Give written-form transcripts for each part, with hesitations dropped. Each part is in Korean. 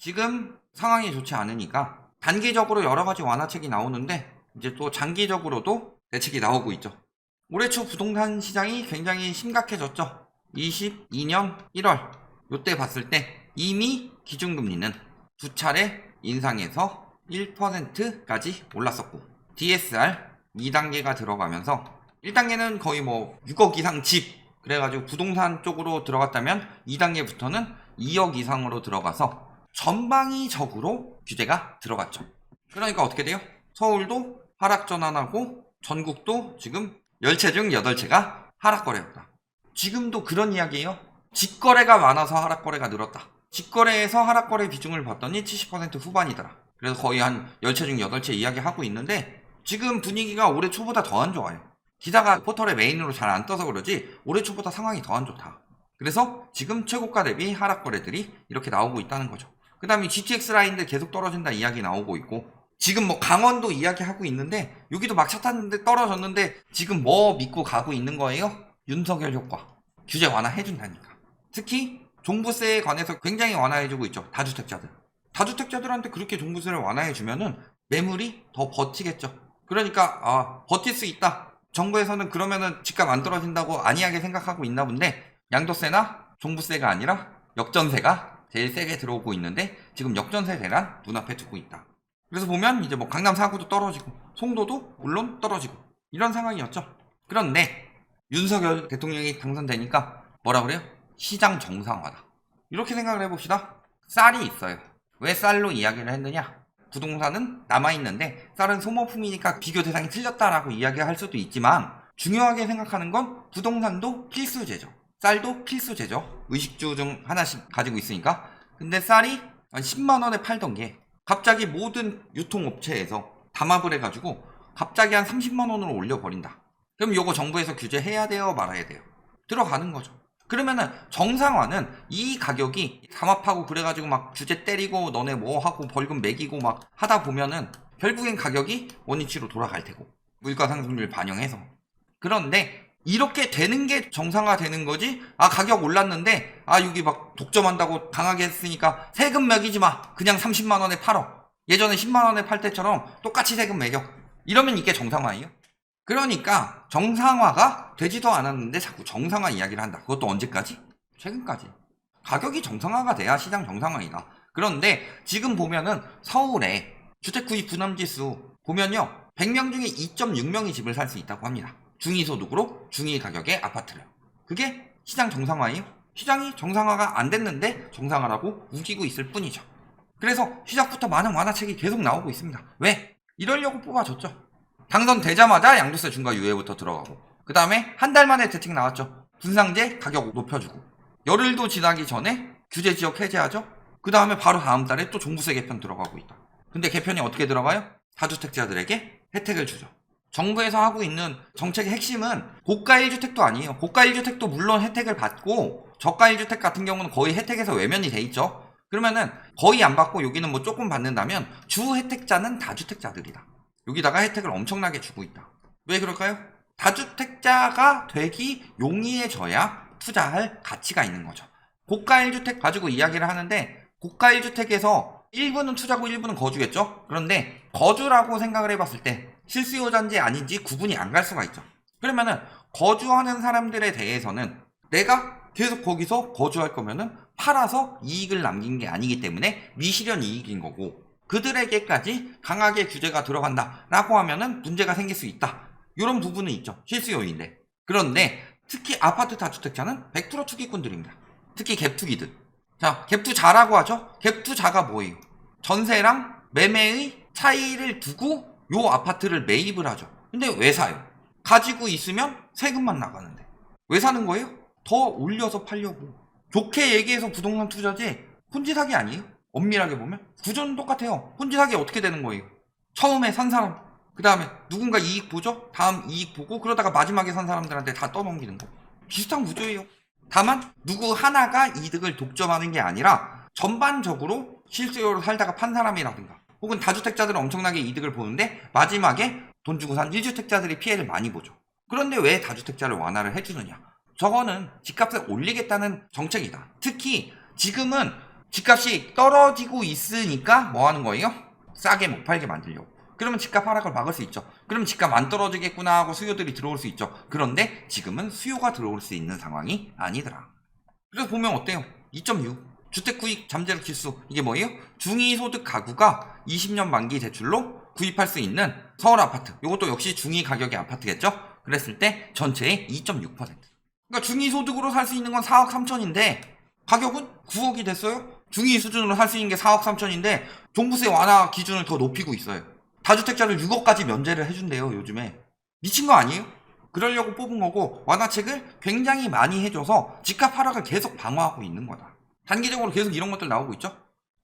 지금 상황이 좋지 않으니까 단기적으로 여러 가지 완화책이 나오는데 이제 또 장기적으로도 대책이 나오고 있죠. 올해 초 부동산 시장이 굉장히 심각해졌죠. 22년 1월 이때 봤을 때 이미 기준금리는 두 차례 인상해서 1%까지 올랐었고 DSR 2단계가 들어가면서 1단계는 거의 뭐 6억 이상 집 그래가지고 부동산 쪽으로 들어갔다면 2단계부터는 2억 이상으로 들어가서 전방위적으로 규제가 들어갔죠. 그러니까 어떻게 돼요? 서울도 하락 전환하고 전국도 지금 10채 중 8채가 하락거래였다. 지금도 그런 이야기예요. 직거래가 많아서 하락거래가 늘었다. 직거래에서 하락거래 비중을 봤더니 70% 후반이더라. 그래서 거의 한 10채 중 8채 이야기하고 있는데 지금 분위기가 올해 초보다 더 안 좋아요. 기사가 포털에 메인으로 잘 안 떠서 그러지 올해 초보다 상황이 더 안 좋다. 그래서 지금 최고가 대비 하락거래들이 이렇게 나오고 있다는 거죠. 그 다음에 GTX 라인들 계속 떨어진다 이야기 나오고 있고 지금 뭐 강원도 이야기하고 있는데 여기도 막 차 탔는데 떨어졌는데 지금 뭐 믿고 가고 있는 거예요? 윤석열 효과. 규제 완화해준다니까. 특히 종부세에 관해서 굉장히 완화해주고 있죠. 다주택자들. 다주택자들한테 그렇게 종부세를 완화해주면은 매물이 더 버티겠죠. 그러니까 버틸 수 있다. 정부에서는 그러면은 집값 안 떨어진다고 안이하게 생각하고 있나 본데 양도세나 종부세가 아니라 역전세가 제일 세게 들어오고 있는데 지금 역전세 대란 눈앞에 두고 있다. 그래서 보면 이제 뭐 강남 4구도 떨어지고 송도도 물론 떨어지고 이런 상황이었죠. 그런데 윤석열 대통령이 당선되니까 뭐라 그래요? 시장 정상화다. 이렇게 생각을 해봅시다. 쌀이 있어요. 왜 쌀로 이야기를 했느냐? 부동산은 남아있는데 쌀은 소모품이니까 비교 대상이 틀렸다라고 이야기할 수도 있지만 중요하게 생각하는 건 부동산도 필수제죠. 쌀도 필수제죠. 의식주 중 하나씩 가지고 있으니까. 근데 쌀이 한 10만원에 팔던 게 갑자기 모든 유통업체에서 담합을 해가지고 갑자기 한 30만원으로 올려버린다. 그럼 요거 정부에서 규제해야 돼요? 말아야 돼요? 들어가는 거죠. 그러면은 정상화는 이 가격이 담합하고 그래가지고 막 규제 때리고 너네 뭐 하고 벌금 매기고 막 하다 보면은 결국엔 가격이 원위치로 돌아갈 테고 물가 상승률 반영해서. 그런데 이렇게 되는 게 정상화 되는 거지. 가격 올랐는데 여기 막 독점한다고 강하게 했으니까 세금 매기지 마. 그냥 30만원에 팔어. 예전에 10만원에 팔 때처럼 똑같이 세금 매겨. 이러면 이게 정상화예요? 그러니까 정상화가 되지도 않았는데 자꾸 정상화 이야기를 한다. 그것도 언제까지? 최근까지. 가격이 정상화가 돼야 시장 정상화이다. 그런데 지금 보면은 서울에 주택 구입 부담지수 보면요 100명 중에 2.6명이 집을 살 수 있다고 합니다. 중위소득으로 중위 가격의 아파트를. 그게 시장 정상화예요? 시장이 정상화가 안 됐는데 정상화라고 우기고 있을 뿐이죠. 그래서 시작부터 많은 완화책이 계속 나오고 있습니다. 왜? 이러려고 뽑아줬죠. 당선되자마자 양도세 중과 유예부터 들어가고 그 다음에 한 달 만에 대책 나왔죠. 분상제 가격 높여주고 열흘도 지나기 전에 규제 지역 해제하죠. 그 다음에 바로 다음 달에 또 종부세 개편 들어가고 있다. 근데 개편이 어떻게 들어가요? 다주택자들에게 혜택을 주죠. 정부에서 하고 있는 정책의 핵심은 고가 1주택도 아니에요. 고가 1주택도 물론 혜택을 받고 저가 1주택 같은 경우는 거의 혜택에서 외면이 돼 있죠. 그러면은 거의 안 받고 여기는 뭐 조금 받는다면 주 혜택자는 다주택자들이다. 여기다가 혜택을 엄청나게 주고 있다. 왜 그럴까요? 다주택자가 되기 용이해져야 투자할 가치가 있는 거죠. 고가 1주택 가지고 이야기를 하는데 고가 1주택에서 일부는 투자고 일부는 거주겠죠? 그런데 거주라고 생각을 해봤을 때 실수요자인지 아닌지 구분이 안 갈 수가 있죠. 그러면은 거주하는 사람들에 대해서는 내가 계속 거기서 거주할 거면은 팔아서 이익을 남긴 게 아니기 때문에 미실현 이익인 거고 그들에게까지 강하게 규제가 들어간다 라고 하면은 문제가 생길 수 있다. 이런 부분은 있죠. 실수요인데. 그런데 특히 아파트 다주택자는 100% 투기꾼들입니다. 특히 갭투기들. 자, 갭투자라고 하죠. 갭투자가 뭐예요? 전세랑 매매의 차이를 두고 요 아파트를 매입을 하죠. 근데 왜 사요? 가지고 있으면 세금만 나가는데. 왜 사는 거예요? 더 올려서 팔려고. 좋게 얘기해서 부동산 투자지 혼지사기 아니에요? 엄밀하게 보면 구조는 똑같아요. 혼지사기 어떻게 되는 거예요? 처음에 산 사람, 그 다음에 누군가 이익 보죠? 다음 이익 보고 그러다가 마지막에 산 사람들한테 다 떠넘기는 거. 비슷한 구조예요. 다만 누구 하나가 이득을 독점하는 게 아니라 전반적으로 실수요로 살다가 판 사람이라든가 혹은 다주택자들은 엄청나게 이득을 보는데 마지막에 돈 주고 산 1주택자들이 피해를 많이 보죠. 그런데 왜 다주택자를 완화를 해주느냐? 저거는 집값을 올리겠다는 정책이다. 특히 지금은 집값이 떨어지고 있으니까 뭐 하는 거예요? 싸게 못 팔게 만들려고. 그러면 집값 하락을 막을 수 있죠. 그러면 집값 안 떨어지겠구나 하고 수요들이 들어올 수 있죠. 그런데 지금은 수요가 들어올 수 있는 상황이 아니더라. 그래서 보면 어때요? 2.6 주택구입 잠재력 지수, 이게 뭐예요? 중위소득 가구가 20년 만기 대출로 구입할 수 있는 서울 아파트, 이것도 역시 중위 가격의 아파트겠죠? 그랬을 때 전체의 2.6%. 그러니까 중위소득으로 살 수 있는 건 4억 3천인데 가격은 9억이 됐어요? 중위 수준으로 살 수 있는 게 4억 3천인데 종부세 완화 기준을 더 높이고 있어요. 다주택자를 6억까지 면제를 해준대요, 요즘에. 미친 거 아니에요? 그러려고 뽑은 거고, 완화책을 굉장히 많이 해줘서 집값 하락을 계속 방어하고 있는 거다. 단기적으로 계속 이런 것들 나오고 있죠?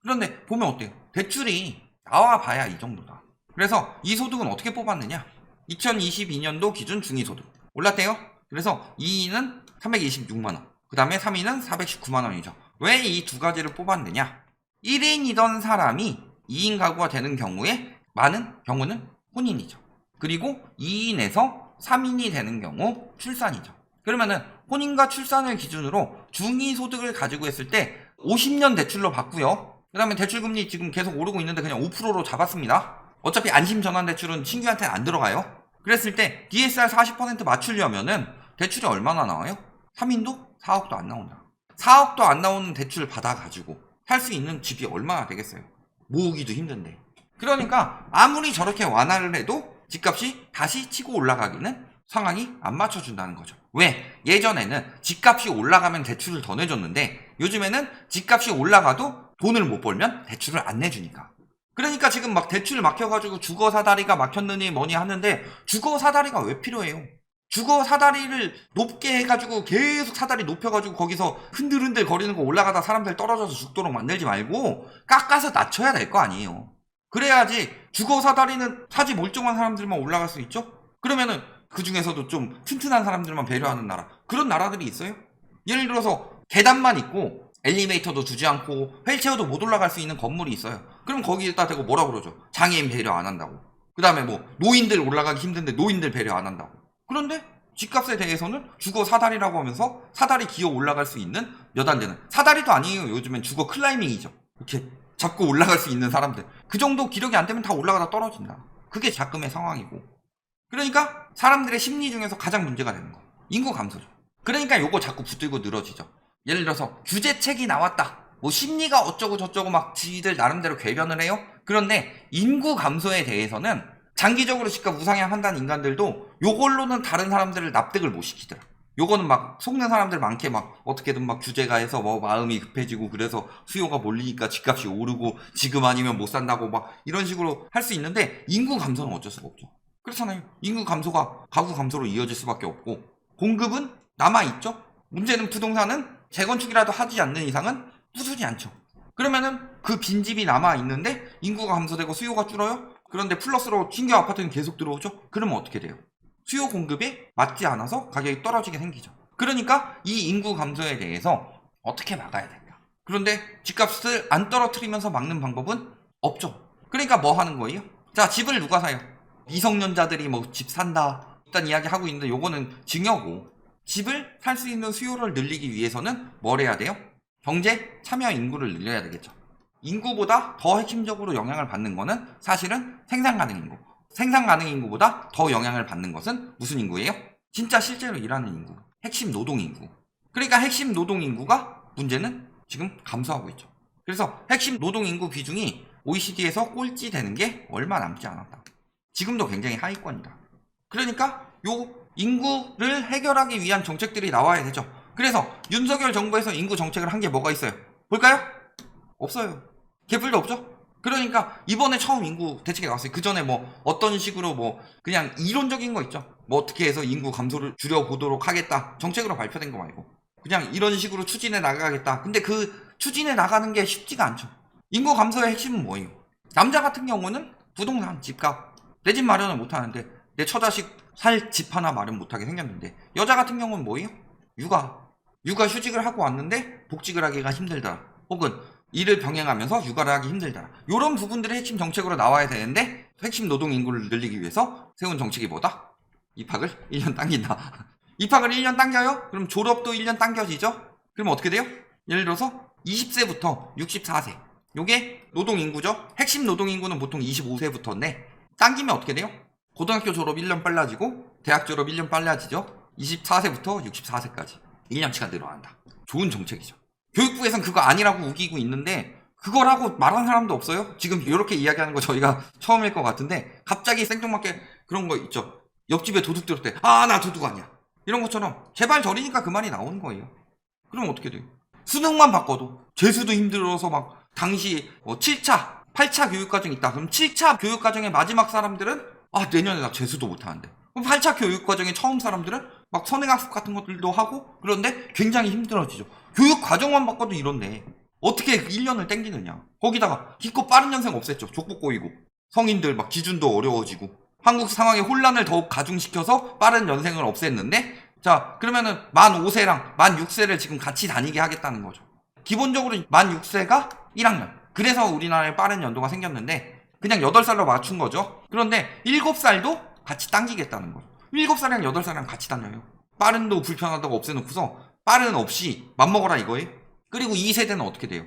그런데 보면 어때요? 대출이 나와봐야 이 정도다. 그래서 이 소득은 어떻게 뽑았느냐? 2022년도 기준 중위소득 올랐대요. 그래서 2위는 326만원, 그 다음에 3위는 419만원이죠. 왜 이 두 가지를 뽑았느냐? 1인이던 사람이 2인 가구가 되는 경우에 많은 경우는 혼인이죠. 그리고 2인에서 3인이 되는 경우 출산이죠. 그러면은 혼인과 출산을 기준으로 중위소득을 가지고 했을 때 50년 대출로 받고요. 그 다음에 대출금리 지금 계속 오르고 있는데 그냥 5%로 잡았습니다. 어차피 안심전환대출은 신규한테는 안 들어가요. 그랬을 때 DSR 40% 맞추려면은 대출이 얼마나 나와요? 3인도 4억도 안 나온다. 4억도 안 나오는 대출 받아가지고 살 수 있는 집이 얼마나 되겠어요? 모으기도 힘든데. 그러니까 아무리 저렇게 완화를 해도 집값이 다시 치고 올라가기는 상황이 안 맞춰준다는 거죠. 왜? 예전에는 집값이 올라가면 대출을 더 내줬는데 요즘에는 집값이 올라가도 돈을 못 벌면 대출을 안 내주니까. 그러니까 지금 막 대출 막혀가지고 주거 사다리가 막혔느니 뭐니 하는데 주거 사다리가 왜 필요해요? 주거 사다리를 높게 해가지고 계속 사다리 높여가지고 거기서 흔들흔들 거리는 거 올라가다 사람들 떨어져서 죽도록 만들지 말고 깎아서 낮춰야 될 거 아니에요. 그래야지 주거 사다리는 사지 멀쩡한 사람들만 올라갈 수 있죠? 그러면은 그 중에서도 좀 튼튼한 사람들만 배려하는 나라, 그런 나라들이 있어요? 예를 들어서 계단만 있고 엘리베이터도 두지 않고 휠체어도 못 올라갈 수 있는 건물이 있어요. 그럼 거기에다 대고 뭐라 그러죠? 장애인 배려 안 한다고. 그 다음에 뭐 노인들 올라가기 힘든데 노인들 배려 안 한다고. 그런데 집값에 대해서는 주거 사다리라고 하면서 사다리 기어 올라갈 수 있는 몇 안 되는, 사다리도 아니에요. 요즘엔 주거 클라이밍이죠. 이렇게 잡고 올라갈 수 있는 사람들, 그 정도 기력이 안 되면 다 올라가다 떨어진다. 그게 자금의 상황이고. 그러니까 사람들의 심리 중에서 가장 문제가 되는 거, 인구 감소죠. 그러니까 요거 자꾸 붙들고 늘어지죠. 예를 들어서 규제책이 나왔다, 뭐 심리가 어쩌고 저쩌고 막 지들 나름대로 궤변을 해요. 그런데 인구 감소에 대해서는 장기적으로 집값 우상향 한다는 인간들도 요걸로는 다른 사람들을 납득을 못 시키더라. 요거는 막 속는 사람들 많게 막 어떻게든 막 규제가 해서 뭐 마음이 급해지고 그래서 수요가 몰리니까 집값이 오르고 지금 아니면 못 산다고 막 이런 식으로 할 수 있는데, 인구 감소는 어쩔 수가 없죠. 그렇잖아요. 인구 감소가 가구 감소로 이어질 수밖에 없고 공급은 남아있죠. 문제는 부동산은 재건축이라도 하지 않는 이상은 부수지 않죠. 그러면은 그 빈집이 남아있는데 인구가 감소되고 수요가 줄어요? 그런데 플러스로 신규 아파트는 계속 들어오죠? 그러면 어떻게 돼요? 수요 공급에 맞지 않아서 가격이 떨어지게 생기죠. 그러니까 이 인구 감소에 대해서 어떻게 막아야 될까? 그런데 집값을 안 떨어뜨리면서 막는 방법은 없죠. 그러니까 뭐 하는 거예요? 자, 집을 누가 사요? 미성년자들이 뭐 집 산다 일단 이야기하고 있는데 요거는 증여고, 집을 살 수 있는 수요를 늘리기 위해서는 뭘 해야 돼요? 경제 참여 인구를 늘려야 되겠죠. 인구보다 더 핵심적으로 영향을 받는 거는 사실은 생산 가능 인구. 생산 가능 인구보다 더 영향을 받는 것은 무슨 인구예요? 진짜 실제로 일하는 인구. 핵심 노동 인구. 그러니까 핵심 노동 인구가 문제는 지금 감소하고 있죠. 그래서 핵심 노동 인구 비중이 OECD에서 꼴찌 되는 게 얼마 남지 않았다. 지금도 굉장히 하위권이다. 그러니까 요 인구를 해결하기 위한 정책들이 나와야 되죠. 그래서 윤석열 정부에서 인구 정책을 한 게 뭐가 있어요? 볼까요? 없어요. 개뿔도 없죠? 그러니까 이번에 처음 인구 대책이 나왔어요. 그 전에 뭐 어떤 식으로 뭐 그냥 이론적인 거 있죠. 뭐 어떻게 해서 인구 감소를 줄여보도록 하겠다. 정책으로 발표된 거 말고 그냥 이런 식으로 추진해 나가겠다. 근데 그 추진해 나가는 게 쉽지가 않죠. 인구 감소의 핵심은 뭐예요? 남자 같은 경우는 부동산, 집값, 내 집 마련을 못하는데 내 처자식 살 집 하나 마련 못하게 생겼는데, 여자 같은 경우는 뭐예요? 육아 휴직을 하고 왔는데 복직을 하기가 힘들다. 혹은 일을 병행하면서 육아를 하기 힘들다. 이런 부분들이 핵심 정책으로 나와야 되는데 핵심 노동 인구를 늘리기 위해서 세운 정책이 뭐다? 입학을 1년 당긴다. 입학을 1년 당겨요? 그럼 졸업도 1년 당겨지죠? 그럼 어떻게 돼요? 예를 들어서 20세부터 64세. 요게 노동인구죠. 핵심 노동인구는 보통 25세부터인데 당기면 어떻게 돼요? 고등학교 졸업 1년 빨라지고 대학 졸업 1년 빨라지죠. 24세부터 64세까지 1년치가 늘어난다. 좋은 정책이죠. 교육부에선 그거 아니라고 우기고 있는데 그걸 하고 말하는 사람도 없어요. 지금 이렇게 이야기하는 거 저희가 처음일 것 같은데 갑자기 생뚱맞게 그런 거 있죠. 옆집에 도둑 들었대. 아, 나 도둑 아니야. 이런 것처럼 제발 저리니까 그 말이 나오는 거예요. 그럼 어떻게 돼요? 수능만 바꿔도 재수도 힘들어서 막 당시 7차, 8차 교육과정이 있다. 그럼 7차 교육과정의 마지막 사람들은 내년에 나 재수도 못하는데. 그럼 8차 교육과정의 처음 사람들은 막 선행학습 같은 것들도 하고 그런데 굉장히 힘들어지죠. 교육과정만 바꿔도 이런데 어떻게 1년을 땡기느냐. 거기다가 기껏 빠른 연생 없앴죠. 족보 꼬이고 성인들 막 기준도 어려워지고 한국 상황의 혼란을 더욱 가중시켜서 빠른 연생을 없앴는데 자 그러면은 만 5세랑 만 6세를 지금 같이 다니게 하겠다는 거죠. 기본적으로 만 6세가 1학년. 그래서 우리나라에 빠른 연도가 생겼는데 그냥 8살로 맞춘 거죠. 그런데 7살도 같이 당기겠다는 거죠. 7살이랑 8살이랑 같이 다녀요. 빠른도 불편하다고 없애놓고서 빠른 없이 맘먹어라 이거예요. 그리고 2세대는 어떻게 돼요?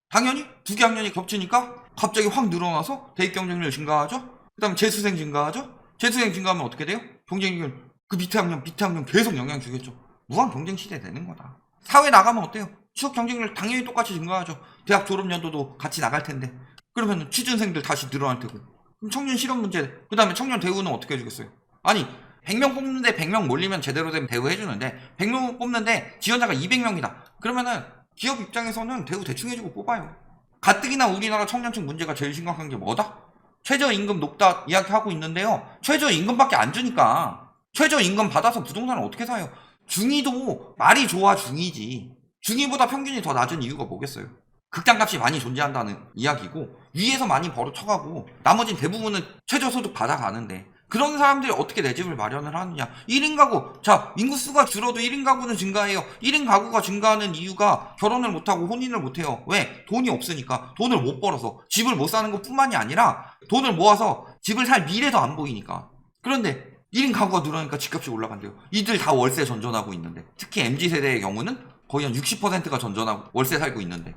당연히 2개 학년이 겹치니까 갑자기 확 늘어나서 대입 경쟁률 증가하죠. 그 다음에 재수생 증가하죠. 재수생 증가하면 어떻게 돼요? 경쟁률 그 밑에 학년 계속 영향 주겠죠. 무한 경쟁 시대 되는 거다. 사회 나가면 어때요? 취업 경쟁률 당연히 똑같이 증가하죠. 대학 졸업 연도도 같이 나갈 텐데 그러면 취준생들 다시 늘어날 테고 그럼 청년 실업 문제 그 다음에 청년 대우는 어떻게 해주겠어요? 아니 100명 뽑는데 100명 몰리면 제대로 된 대우 해주는데 100명 뽑는데 지원자가 200명이다. 그러면은 기업 입장에서는 대우 대충 해주고 뽑아요. 가뜩이나 우리나라 청년층 문제가 제일 심각한 게 뭐다? 최저임금 높다 이야기하고 있는데요. 최저임금밖에 안 주니까 최저임금 받아서 부동산을 어떻게 사요? 중위도 말이 좋아 중위지. 중위보다 평균이 더 낮은 이유가 뭐겠어요? 극단값이 많이 존재한다는 이야기고 위에서 많이 벌어쳐가고 나머진 대부분은 최저소득 받아가는데 그런 사람들이 어떻게 내 집을 마련을 하느냐. 1인 가구. 자, 인구수가 줄어도 1인 가구는 증가해요. 1인 가구가 증가하는 이유가 결혼을 못하고 혼인을 못해요. 왜? 돈이 없으니까. 돈을 못 벌어서. 집을 못 사는 것 뿐만이 아니라 돈을 모아서 집을 살 미래도 안 보이니까. 그런데 1인 가구가 늘어나니까 집값이 올라간대요. 이들 다 월세 전전하고 있는데. 특히 MZ세대의 경우는 거의 한 60%가 전전하고 월세 살고 있는데.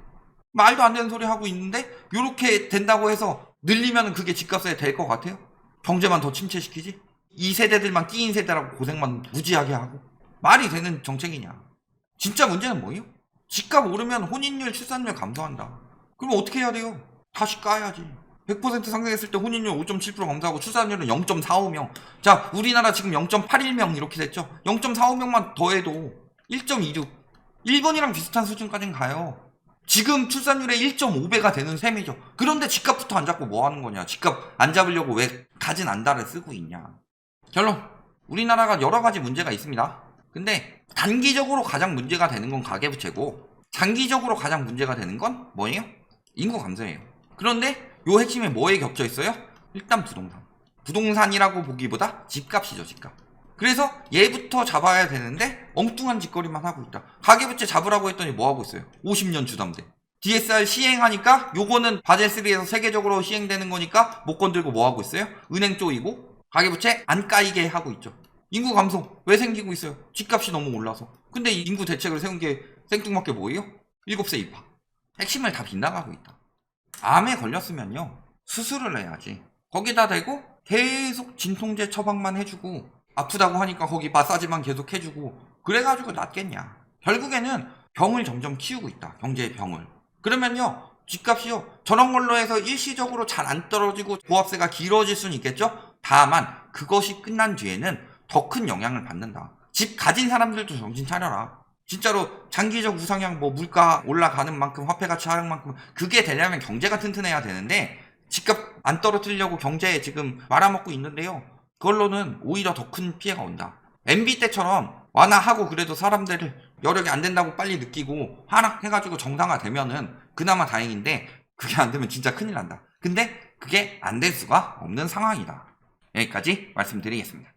말도 안 되는 소리 하고 있는데 이렇게 된다고 해서 늘리면 그게 집값에 될 것 같아요? 경제만 더 침체시키지? 이 세대들만 끼인 세대라고 고생만 무지하게 하고 말이 되는 정책이냐. 진짜 문제는 뭐예요? 집값 오르면 혼인율, 출산율 감소한다. 그럼 어떻게 해야 돼요? 다시 까야지. 100% 상승했을 때 혼인율 5.7% 감소하고 출산율은 0.45명. 자, 우리나라 지금 0.81명 이렇게 됐죠? 0.45명만 더해도 1.26. 일본이랑 비슷한 수준까지는 가요. 지금 출산율의 1.5배가 되는 셈이죠. 그런데 집값부터 안 잡고 뭐 하는 거냐. 집값 안 잡으려고 왜 가진 안달을 쓰고 있냐. 결론. 우리나라가 여러 가지 문제가 있습니다. 근데 단기적으로 가장 문제가 되는 건 가계부채고 장기적으로 가장 문제가 되는 건 뭐예요? 인구 감소예요. 그런데 요 핵심에 뭐에 겹쳐 있어요? 일단 부동산. 부동산이라고 보기보다 집값이죠, 집값. 그래서 얘부터 잡아야 되는데 엉뚱한 짓거리만 하고 있다. 가계부채 잡으라고 했더니 뭐 하고 있어요? 50년 주담대. DSR 시행하니까 요거는 바젤3에서 세계적으로 시행되는 거니까 못 건들고 뭐 하고 있어요? 은행 쪼이고 가계부채 안 까이게 하고 있죠. 인구 감소 왜 생기고 있어요? 집값이 너무 올라서. 근데 이 인구 대책을 세운 게 생뚱맞게 뭐예요? 7세 입학. 핵심을 다 빗나가고 있다. 암에 걸렸으면요 수술을 해야지. 거기다 대고 계속 진통제 처방만 해주고 아프다고 하니까 거기 마사지만 계속 해주고 그래가지고 낫겠냐. 결국에는 병을 점점 키우고 있다. 경제의 병을. 그러면요 집값이요 저런 걸로 해서 일시적으로 잘 안 떨어지고 보합세가 길어질 수는 있겠죠. 다만 그것이 끝난 뒤에는 더 큰 영향을 받는다. 집 가진 사람들도 정신 차려라. 진짜로 장기적 우상향 뭐 물가 올라가는 만큼 화폐 가치 하락 만큼 그게 되려면 경제가 튼튼해야 되는데 집값 안 떨어뜨리려고 경제에 지금 말아먹고 있는데요. 그걸로는 오히려 더 큰 피해가 온다. MB 때처럼 완화하고 그래도 사람들을 여력이 안 된다고 빨리 느끼고 하락해가지고 정상화되면은 그나마 다행인데 그게 안 되면 진짜 큰일 난다. 근데 그게 안 될 수가 없는 상황이다. 여기까지 말씀드리겠습니다.